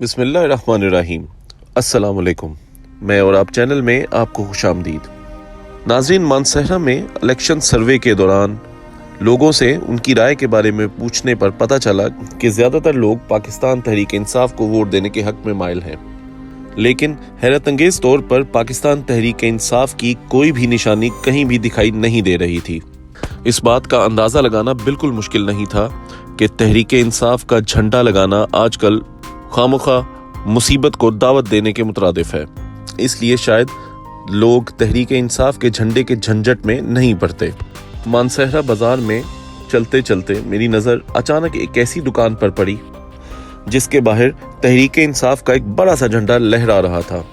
बिस्मिल्लाहिर्रहमानिर्रहीम। अस्सलाम वालेकुम। मैं और आप चैनल में आपको खुशामदीद। नाज़रीन, मानसहरा में इलेक्शन सर्वे के दौरान लोगों से उनकी राय के बारे में पूछने पर पता चला कि ज़्यादातर लोग पाकिस्तान तहरीक इंसाफ को वोट देने के हक में माइल हैं, लेकिन हैरत अंगेज़ तौर पर पाकिस्तान तहरीक इंसाफ की कोई भी निशानी कहीं भी दिखाई नहीं दे रही थी। इस बात का अंदाज़ा लगाना बिल्कुल मुश्किल नहीं था कि तहरीक इंसाफ का झंडा लगाना आजकल खामखा मुसीबत को दावत देने के मुतरादिफ है, इसलिए शायद लोग तहरीक इंसाफ के झंडे के झंझट में नहीं पड़ते। मानसहरा बाजार में चलते चलते मेरी नज़र अचानक एक ऐसी दुकान पर पड़ी जिसके बाहर तहरीक इंसाफ का एक बड़ा सा झंडा लहरा रहा था।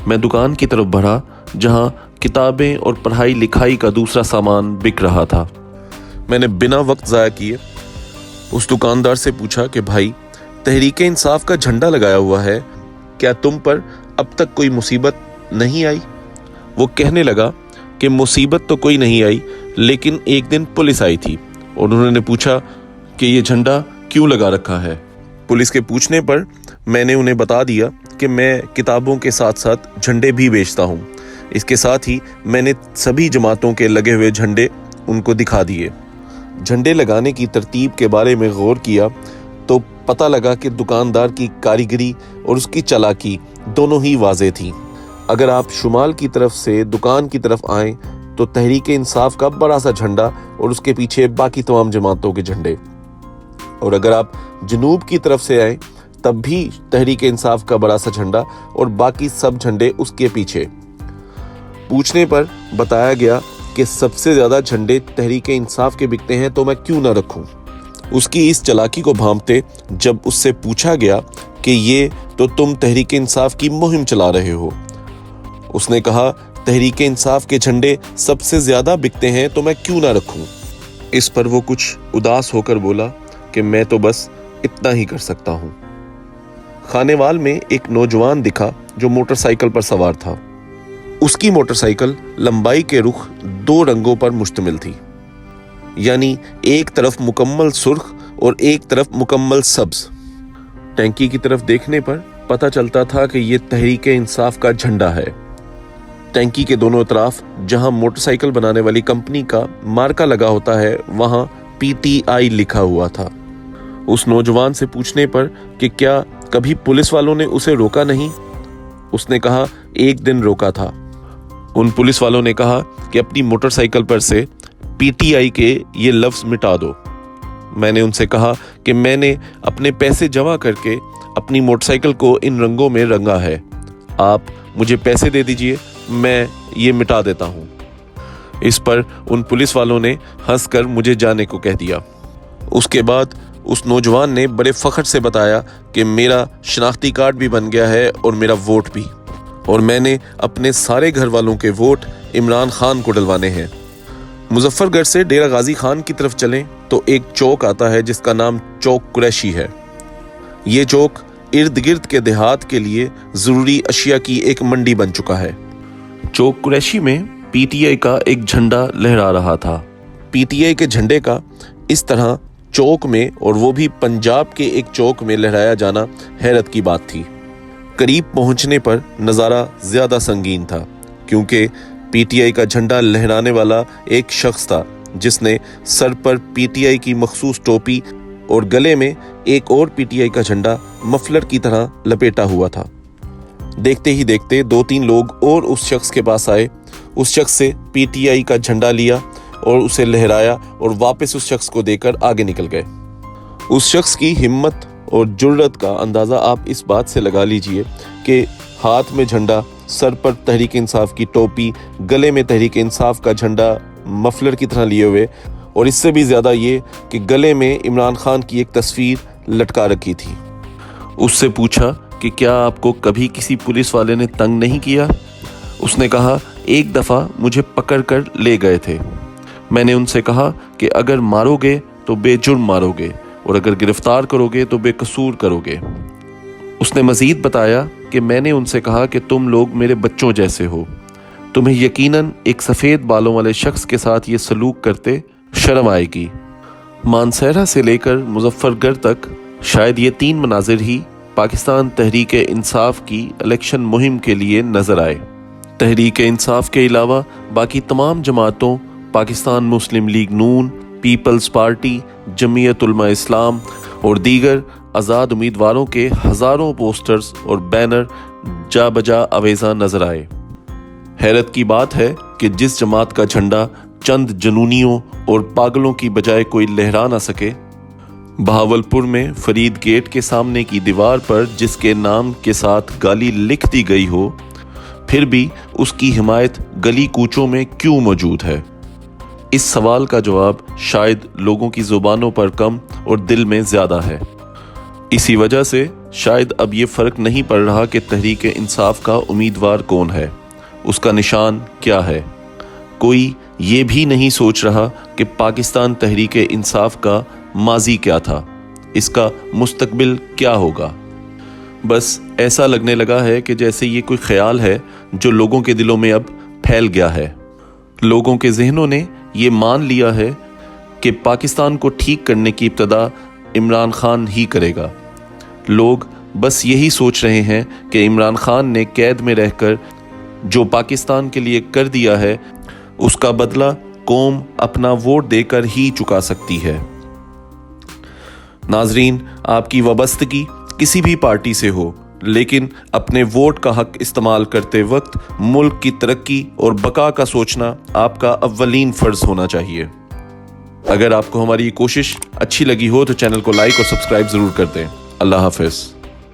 मैं दुकान की तरफ बढ़ा जहां किताबें और पढ़ाई लिखाई का दूसरा सामान बिक रहा था। मैंने बिना वक्त ज़ाया किए उस दुकानदार से पूछा कि भाई, तहरीक इंसाफ का झंडा लगाया हुआ है, क्या तुम पर अब तक कोई मुसीबत नहीं आई? वो कहने लगा कि मुसीबत तो कोई नहीं आई, लेकिन एक दिन पुलिस आई थी और उन्होंने पूछा कि ये झंडा क्यों लगा रखा है। पुलिस के पूछने पर मैंने उन्हें बता दिया कि मैं किताबों के साथ साथ झंडे भी बेचता हूँ। इसके साथ ही मैंने सभी जमातों के लगे हुए झंडे उनको दिखा दिए। झंडे लगाने की तरतीब के बारे में गौर किया तो पता लगा कि दुकानदार की कारीगरी और उसकी चालाकी दोनों ही वाज़ेह थी। अगर आप शुमाल की तरफ से दुकान की तरफ आएं तो तहरीक इंसाफ का बड़ा सा झंडा और उसके पीछे बाकी तमाम जमातों के झंडे, और अगर आप जनूब की तरफ से आएं तब भी तहरीक इंसाफ का बड़ा सा झंडा और बाकी सब झंडे उसके पीछे। पूछने पर बताया गया कि सबसे ज़्यादा झंडे तहरीक इंसाफ के बिकते हैं, तो मैं क्यों ना रखूं। उसकी इस चालाकी को भांपते जब उससे पूछा गया कि ये तो तुम तहरीक इंसाफ की मुहिम चला रहे हो, उसने कहा तहरीक इंसाफ के झंडे सबसे ज्यादा बिकते हैं तो मैं क्यों ना रखूं। इस पर वो कुछ उदास होकर बोला कि मैं तो बस इतना ही कर सकता हूं। खानेवाल में एक नौजवान दिखा जो मोटरसाइकिल पर सवार था। उसकी मोटरसाइकिल लंबाई के रुख 2 रंगों पर मुश्तमिल थी, यानी एक तरफ मुकम्मल सुर्ख और एक तरफ मुकम्मल सब्ज। टैंकी की तरफ देखने पर पता चलता था कि यह तहरीक इंसाफ का झंडा है। टैंकी के दोनों तरफ जहां मोटरसाइकिल बनाने वाली कंपनी का मार्का लगा होता है, वहां PTI लिखा हुआ था। उस नौजवान से पूछने पर कि क्या कभी पुलिस वालों ने उसे रोका नहीं, उसने कहा एक दिन रोका था। उन पुलिस वालों ने कहा कि अपनी मोटरसाइकिल पर से PTI के ये लफ्ज़ मिटा दो। मैंने उनसे कहा कि मैंने अपने पैसे जमा करके अपनी मोटरसाइकिल को इन रंगों में रंगा है, आप मुझे पैसे दे दीजिए, मैं ये मिटा देता हूँ। इस पर उन पुलिस वालों ने हंसकर मुझे जाने को कह दिया। उसके बाद उस नौजवान ने बड़े फख्र से बताया कि मेरा शनाख्ती कार्ड भी बन गया है और मेरा वोट भी, और मैंने अपने सारे घर वालों के वोट इमरान खान को डलवाने हैं। मुजफ्फरगढ़ से डेरा गाजी खान की तरफ चलें तो एक चौक आता है जिसका नाम चौक कुरैशी है। ये चौक इर्द गिर्द के देहात के लिए ज़रूरी अशिया की एक मंडी बन चुका है। चौक कुरैशी में PTI का एक झंडा लहरा रहा था। PTI के झंडे का इस तरह चौक में, और वो भी पंजाब के एक चौक में लहराया जाना हैरत की बात थी। करीब पहुंचने पर नज़ारा ज़्यादा संगीन था, क्योंकि PTI का झंडा लहराने वाला एक शख्स था जिसने सर पर PTI की मखसूस टोपी और गले में एक और PTI का झंडा मफलर की तरह लपेटा हुआ था। देखते ही देखते 2-3 लोग और उस शख्स के पास आए। उस शख्स से PTI का झंडा लिया और उसे लहराया और वापस उस शख्स को देकर आगे निकल गए। उस शख्स की हिम्मत और जुर्रत का अंदाज़ा आप इस बात से लगा लीजिए कि हाथ में झंडा, सर पर तहरीक इंसाफ की टोपी, गले में तहरीक इंसाफ का झंडा मफलर की तरह लिए हुए, और इससे भी ज़्यादा ये कि गले में इमरान खान की एक तस्वीर लटका रखी थी। उससे पूछा कि क्या आपको कभी किसी पुलिस वाले ने तंग नहीं किया? उसने कहा एक दफ़ा मुझे पकड़ कर ले गए थे। मैंने उनसे कहा कि अगर मारोगे तो बेजुर्म मारोगे, और अगर गिरफ्तार करोगे तो बेकसूर करोगे। उसने मज़ीद बताया कि मैंने उनसे कहा कि तुम लोग मेरे बच्चों जैसे हो, तुम्हें यकीनन एक सफ़ेद बालों वाले शख्स के साथ ये सलूक करते शर्म आएगी। मानसहरा से लेकर मुजफ्फरगढ़ तक शायद ये 3 मनाजिर ही پاکستان تحریک انصاف کی الیکشن مہم کے لیے نظر آئے۔ تحریک انصاف کے علاوہ باقی تمام جماعتوں، پاکستان مسلم لیگ نون، پیپلز پارٹی، جمعیت علماء اسلام اور دیگر آزاد امیدواروں کے ہزاروں پوسٹرز اور بینر جا بجا آویزاں نظر آئے۔ حیرت کی بات ہے کہ جس جماعت کا جھنڈا چند جنونیوں اور پاگلوں کی بجائے کوئی لہرا نہ سکے، بہاولپور میں فرید گیٹ کے سامنے کی دیوار پر جس کے نام کے ساتھ گالی لکھ دی گئی ہو، پھر بھی اس کی حمایت گلی کوچوں میں کیوں موجود ہے؟ اس سوال کا جواب شاید لوگوں کی زبانوں پر کم اور دل میں زیادہ ہے۔ اسی وجہ سے شاید اب یہ فرق نہیں پڑ رہا کہ تحریک انصاف کا امیدوار کون ہے، اس کا نشان کیا ہے۔ کوئی یہ بھی نہیں سوچ رہا کہ پاکستان تحریک انصاف کا ماضی کیا تھا، اس کا مستقبل کیا ہوگا۔ بس ایسا لگنے لگا ہے کہ جیسے یہ کوئی خیال ہے جو لوگوں کے دلوں میں اب پھیل گیا ہے۔ لوگوں کے ذہنوں نے یہ مان لیا ہے کہ پاکستان کو ٹھیک کرنے کی ابتدا عمران خان ہی کرے گا۔ لوگ بس یہی سوچ رہے ہیں کہ عمران خان نے قید میں رہ کر جو پاکستان کے لیے کر دیا ہے، اس کا بدلہ قوم اپنا ووٹ دے کر ہی چکا سکتی ہے۔ ناظرین، آپ کی وابستگی کسی بھی پارٹی سے ہو، لیکن اپنے ووٹ کا حق استعمال کرتے وقت ملک کی ترقی اور بقا کا سوچنا آپ کا اولین فرض ہونا چاہیے۔ اگر آپ کو ہماری یہ کوشش اچھی لگی ہو تو چینل کو لائک اور سبسکرائب ضرور کر دیں۔ اللہ حافظ۔